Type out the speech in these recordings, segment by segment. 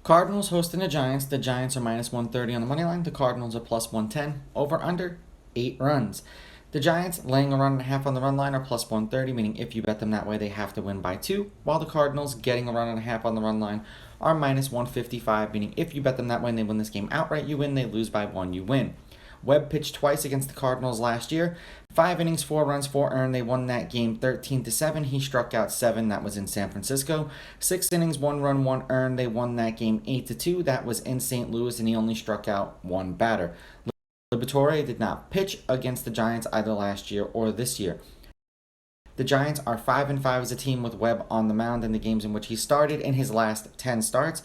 Cardinals hosting the Giants. The Giants are minus 130 on the money line. The Cardinals are plus 110. Over under 8 runs. The Giants laying a run and a half on the run line are plus 130, meaning if you bet them that way, they have to win by 2. While the Cardinals getting a run and a half on the run line are minus 155, meaning if you bet them that way and they win this game outright, you win. They lose by 1, you win. Webb pitched twice against the Cardinals last year. 5 innings, 4 runs, 4 earned. They won that game 13-7. He struck out 7. That was in San Francisco. 6 innings, 1 run, 1 earned. They won that game 8-2. That was in St. Louis, and he only struck out 1 batter. Liberatore did not pitch against the Giants either last year or this year. The Giants are 5-5 as a team with Webb on the mound in the games in which he started in his last 10 starts.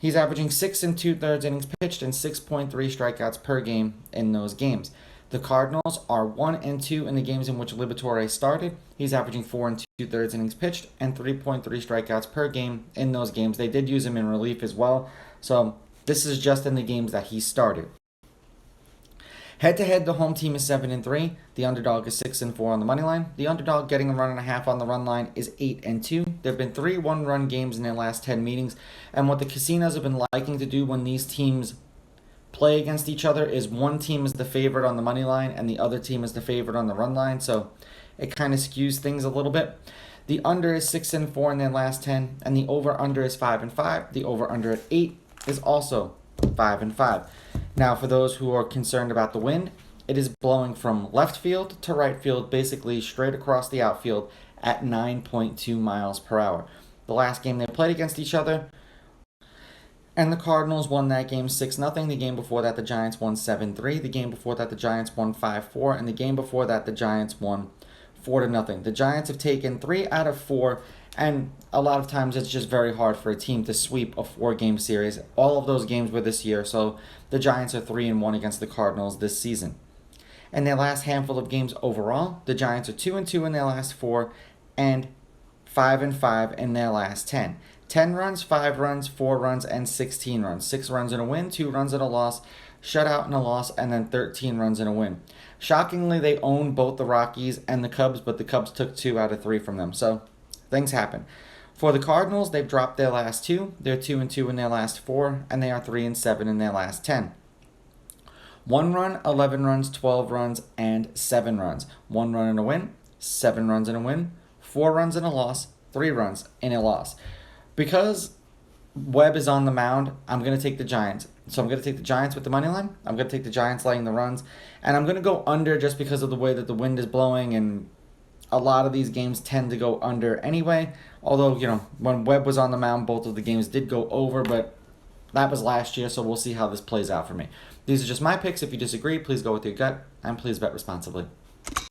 He's averaging 6 2/3 innings pitched and 6.3 strikeouts per game in those games. The Cardinals are 1-2 in the games in which Liberatore started. He's averaging 4 2/3 innings pitched and 3.3 strikeouts per game in those games. They did use him in relief as well, so this is just in the games that he started. Head-to-head, the home team is 7-3. The underdog is 6-4 on the money line. The underdog getting a run and a half on the run line is 8-2. There have been 3 one-run games in their last 10 meetings, and what the casinos have been liking to do when these teams play against each other is one team is the favorite on the money line and the other team is the favorite on the run line, so it kind of skews things a little bit. The under is 6-4 in their last 10, and the over-under is 5-5. The over-under at 8 is also 5-5. Now, for those who are concerned about the wind, it is blowing from left field to right field, basically straight across the outfield at 9.2 miles per hour. The last game they played against each other, and the Cardinals won that game 6-0. The game before that, the Giants won 7-3. The game before that, the Giants won 5-4. And the game before that, the Giants won 4-0. The Giants have taken 3 out of 4, and a lot of times it's just very hard for a team to sweep a 4-game series. All of those games were this year, so the Giants are 3-1 against the Cardinals this season. In their last handful of games overall, the Giants are 2-2 in their last 4 and 5-5 in their last 10. 10 runs, 5 runs, 4 runs, and 16 runs. 6 runs in a win, 2 runs in a loss, shutout in a loss, and then 13 runs in a win. Shockingly, they own both the Rockies and the Cubs, but the Cubs took 2 out of 3 from them. So things happen. For the Cardinals, they've dropped their last 2. They're 2-2 in their last 4, and they are 3-7 in their last 10. 1 run, 11 runs, 12 runs, and 7 runs. 1 run in a win, 7 runs in a win, 4 runs in a loss, 3 runs in a loss. Because Webb is on the mound, I'm going to take the Giants. So I'm going to take the Giants with the money line. I'm going to take the Giants laying the runs. And I'm going to go under just because of the way that the wind is blowing, and a lot of these games tend to go under anyway. Although, when Webb was on the mound, both of the games did go over, but that was last year, so we'll see how this plays out for me. These are just my picks. If you disagree, please go with your gut, and please bet responsibly.